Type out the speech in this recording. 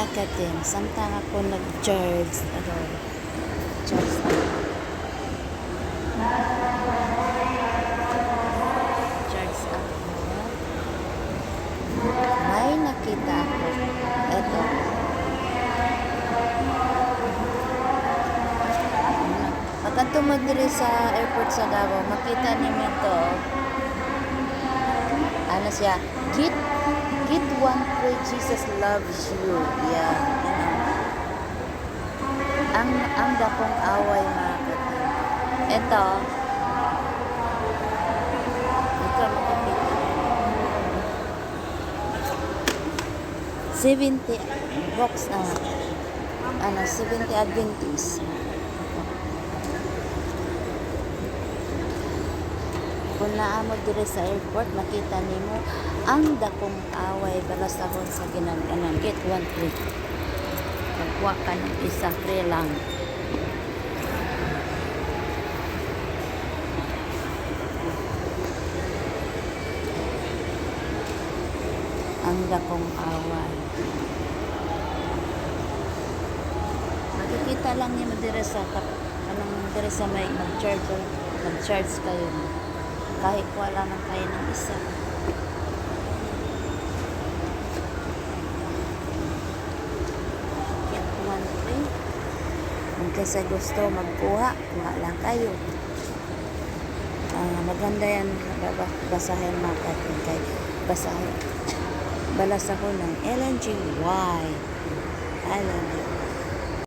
marketing. Samtang ako nag-charge. Charge ako. Charge ako. May nakita ako. Ito. Pagka tumagdiri sa airport sa Davao, makita niyo ito. Ano siya? Get one free, Jesus loves you. Yeah. Ang dakong away mga kapatid. Ito makikita. 70 box na 70 Adventist. Kung naamod dire sa airport, makita nimo ang dakong away balasahon sa ginaganan. Get one free. Magkuha ka ng isa, free lang. Ang dakong away. Makikita lang niyo dire sa dire sa may mag-charge kayo. Kahit wala nang kayo ng isa. Get one free. Kung kasi gusto magkuha, kuha lang kayo. Maganda yan. Basahin mga kapatid. Kay basahin. Balas ako ng Ellen G. White. I love you.